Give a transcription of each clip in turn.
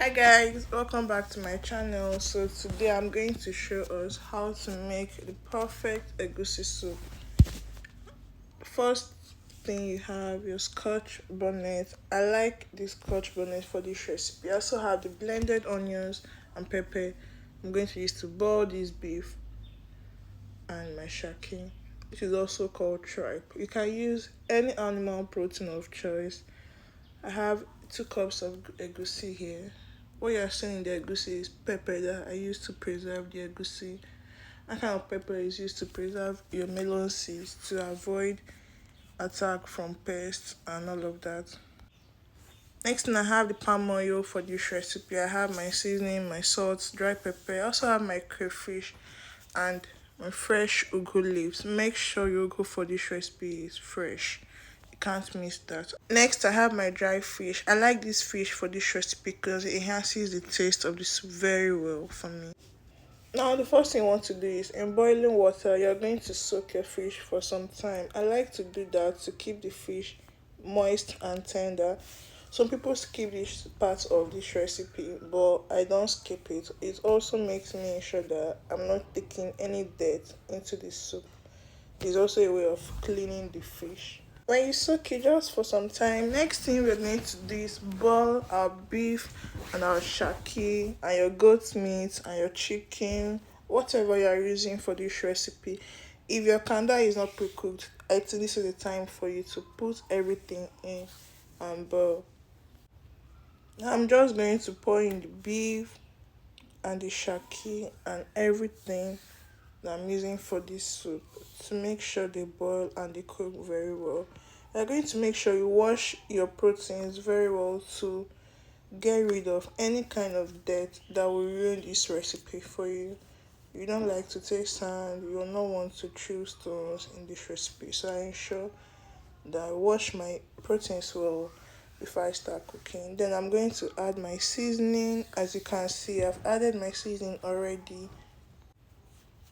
Hi guys, welcome back to my channel. So today I'm going to show us how to make the perfect egusi soup. First thing, you have your scotch bonnet. I like the scotch bonnet for this recipe. I also have the blended onions and pepper I'm going to use to boil this beef, and my shaki, which is also called tripe. You can use any animal protein of choice. I have 2 cups of egusi here. What you are seeing in the egusi is pepper that I use to preserve the egusi. That kind of pepper is used to preserve your melon seeds to avoid attack from pests and all of that. Next thing, I have the palm oil for this recipe. I have my seasoning, my salt, dry pepper. I also have my crayfish and my fresh ugu leaves. Make sure your ugu for this recipe is fresh. You can't miss that. Next, I have my dry fish. I like this fish for this recipe because it enhances the taste of the soup very well for me. Now, the first thing you want to do is in boiling water, you're going to soak your fish for some time. I like to do that to keep the fish moist and tender. Some people skip this part of this recipe, but I don't skip it. It also makes me ensure that I'm not taking any dirt into the soup. It's also a way of cleaning the fish. When you soak it just for some time, next thing we're going to do is boil our beef and our shaki and your goat meat and your chicken, whatever you are using for this recipe. If your kanda is not pre-cooked, I think this is the time for you to put everything in and boil. Now I'm just going to pour in the beef and the shaki and everything that I'm using for this soup to make sure they boil and they cook very well. You're going to make sure you wash your proteins very well to get rid of any kind of dirt that will ruin this recipe for you. You don't like to take sand, you will not want to chew stones in this recipe. So I ensure that I wash my proteins well before I start cooking. Then I'm going to add my seasoning. As you can see, I've added my seasoning already.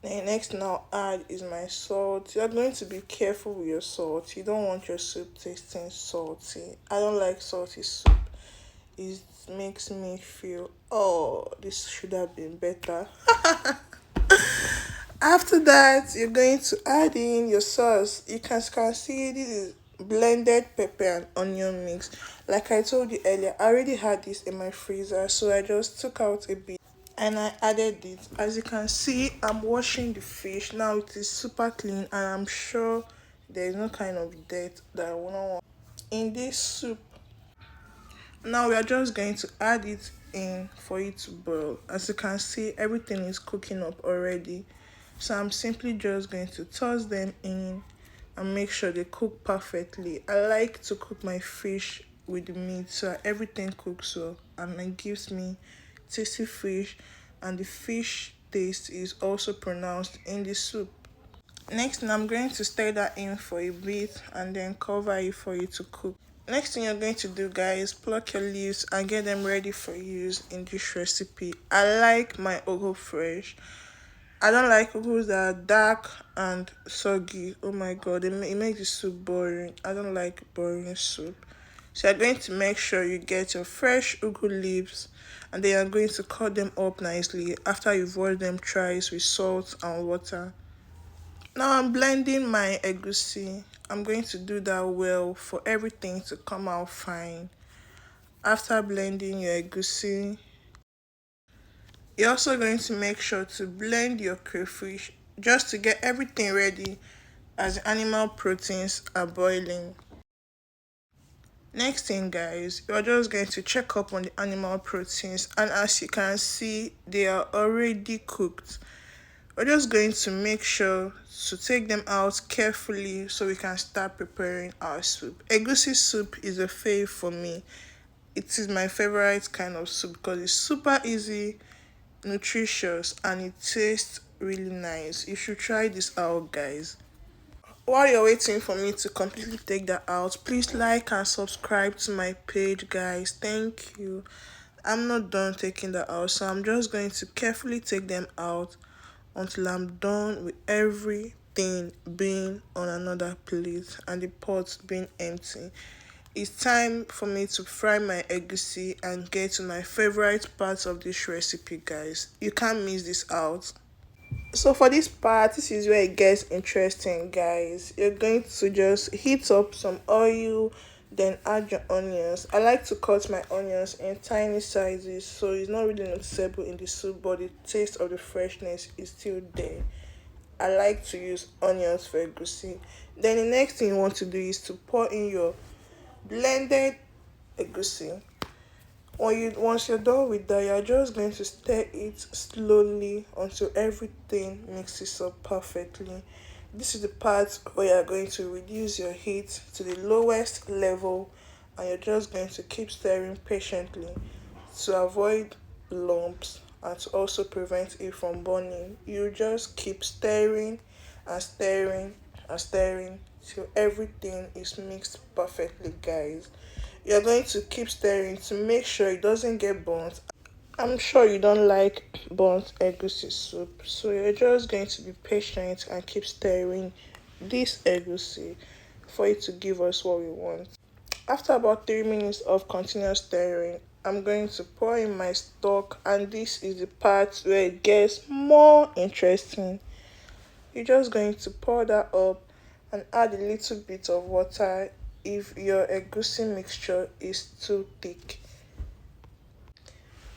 The next now add is my salt. You're going to be careful with your salt. You don't want your soup tasting salty. I don't like salty soup. It makes me feel, oh, this should have been better. After that, you're going to add in your sauce. You can see this is blended pepper and onion mix. Like I told you earlier, I already had this in my freezer, so I just took out a bit and I added it. As you can see, I'm washing the fish. Now it is super clean and I'm sure there is no kind of dirt that I will not want in this soup. Now we are just going to add it in for it to boil. As you can see, everything is cooking up already. So I'm simply just going to toss them in and make sure they cook perfectly. I like to cook my fish with the meat so everything cooks well and it gives me tasty fish, and the fish taste is also pronounced in the soup. Next thing, I'm going to stir that in for a bit and then cover it for you to cook. Next thing you're going to do, guys, pluck your leaves and get them ready for use in this recipe. I like my ugu fresh. I don't like ugus that are dark and soggy. Oh my god, it makes the soup boring. I don't like boring soup. So you're going to make sure you get your fresh ugu leaves and then you're going to cut them up nicely after you've washed them thrice with salt and water. Now I'm blending my egusi. I'm going to do that well for everything to come out fine. After blending your egusi, you're also going to make sure to blend your crayfish just to get everything ready as the animal proteins are boiling. Next thing, guys, you're just going to check up on the animal proteins, and as you can see, they are already cooked. We're just going to make sure to take them out carefully so we can start preparing our soup. Egusi soup is a fave for me. It is my favorite kind of soup because it's super easy, nutritious, and it tastes really nice. You should try this out, guys. While you're waiting for me to completely take that out, please like and subscribe to my page, guys. Thank you. I'm not done taking that out, so I'm just going to carefully take them out until I'm done with everything being on another plate and the pot being empty. it's time for me to fry my egusi and get to my favorite parts of this recipe, guys. You can't miss this out. So for this part, this is where it gets interesting, guys. You're going to just heat up some oil, then add your onions. I like to cut my onions in tiny sizes so it's not really noticeable in the soup, but the taste of the freshness is still there. I like to use onions for egusi. Then the next thing you want to do is to pour in your blended egusi. Once you're done with that, you're just going to stir it slowly until everything mixes up perfectly. This is the part where you're going to reduce your heat to the lowest level, and you're just going to keep stirring patiently to avoid lumps and to also prevent it from burning. You just keep stirring and stirring and stirring till everything is mixed perfectly, guys. You're going to keep stirring to make sure it doesn't get burnt. I'm sure you don't like burnt egusi soup, so you're just going to be patient and keep stirring this egusi for it to give us what we want. After about 3 minutes of continuous stirring, I'm going to pour in my stock, and this is the part where it gets more interesting. You're just going to pour that up and add a little bit of water if your egusi mixture is too thick.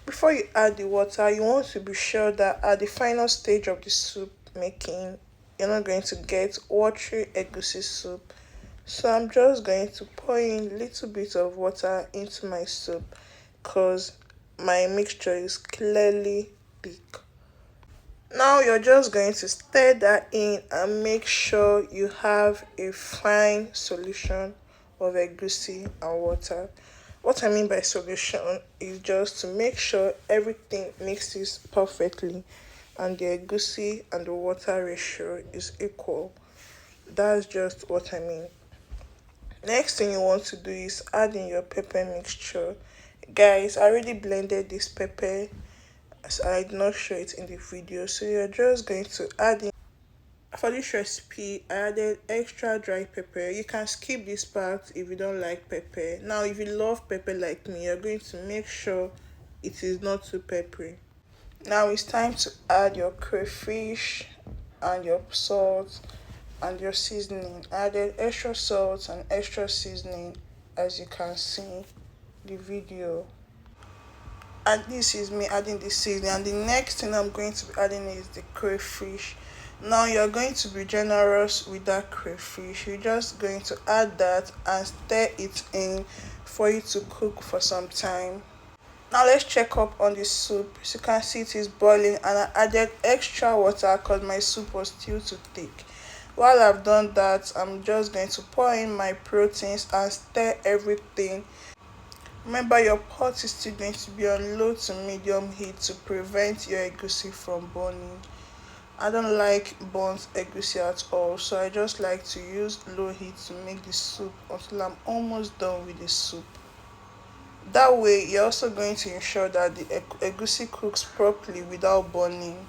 Before you add the water, you want to be sure that at the final stage of the soup making, you're not going to get watery egusi soup. So I'm just going to pour in a little bit of water into my soup because my mixture is clearly thick. Now you're just going to stir that in and make sure you have a fine solution of egusi and water. What I mean by solution is just to make sure everything mixes perfectly and the egusi and the water ratio is equal. That's just what I mean. Next thing you want to do is add in your pepper mixture. Guys, I already blended this pepper, so I did not show it in the video, so you're just going to add in. For this recipe, I added extra dry pepper. You can skip this part if you don't like pepper. Now if you love pepper like me, you're going to make sure it is not too peppery. Now it's time to add your crayfish and your salt and your seasoning. I added extra salt and extra seasoning, as you can see the video. And this is me adding the seasoning, and the next thing I'm going to be adding is the crayfish. Now you're going to be generous with that crayfish. You're just going to add that and stir it in for it to cook for some time. Now let's check up on the soup. As you can see, it is boiling, and I added extra water because my soup was still too thick. While I've done that, I'm just going to pour in my proteins and stir everything. Remember, your pot is still going to be on low to medium heat to prevent your egusi from burning. I don't like burnt egusi at all, so I just like to use low heat to make the soup until I'm almost done with the soup. That way, you're also going to ensure that the egusi cooks properly without burning.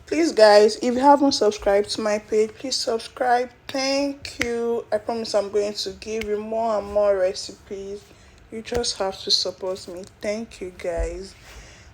Please, guys, if you haven't subscribed to my page, please subscribe. Thank you. I promise I'm going to give you more and more recipes. You just have to support me. Thank you, guys.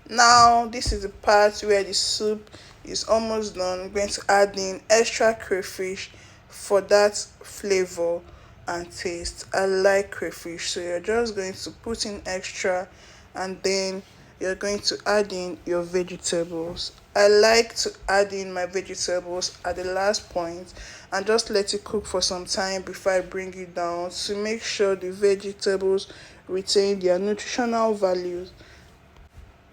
Now this is the part where the soup is almost done. I'm going to add in extra crayfish for that flavor and taste. I like crayfish, so you're just going to put in extra, and then you're going to add in your vegetables. I like to add in my vegetables at the last point and just let it cook for some time before I bring it down to make sure the vegetables retain their nutritional values.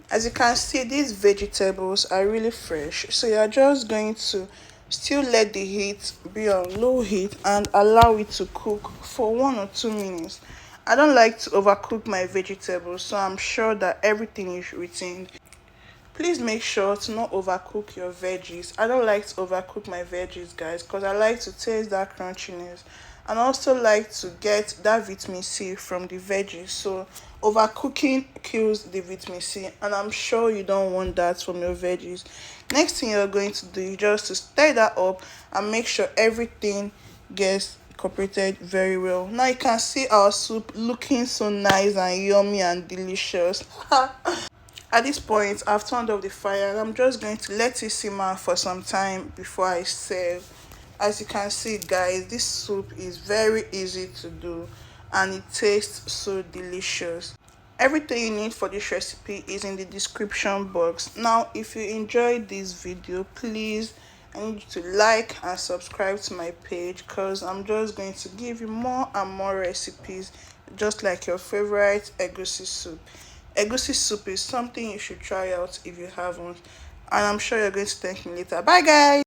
As you can see, these vegetables are really fresh, so you're just going to still let the heat be on low heat and allow it to cook for 1 or 2 minutes. I don't like to overcook my vegetables, so I'm sure that everything is retained. Please make sure to not overcook your veggies. I don't like to overcook my veggies, guys, because I like to taste that crunchiness and also like to get that vitamin C from the veggies. So overcooking kills the vitamin C, and I'm sure you don't want that from your veggies. Next thing you're going to do is just to stir that up and make sure everything gets cooperated very well. Now you can see our soup looking so nice and yummy and delicious. At this point, I've turned off the fire and I'm just going to let it simmer for some time before I serve. As you can see, guys, this soup is very easy to do and it tastes so delicious. Everything you need for this recipe is in the description box. Now, if you enjoyed this video, please, I need you to like and subscribe to my page because I'm just going to give you more and more recipes just like your favorite egusi soup. Egusi soup is something you should try out if you haven't, and I'm sure you're going to thank me later. Bye, guys.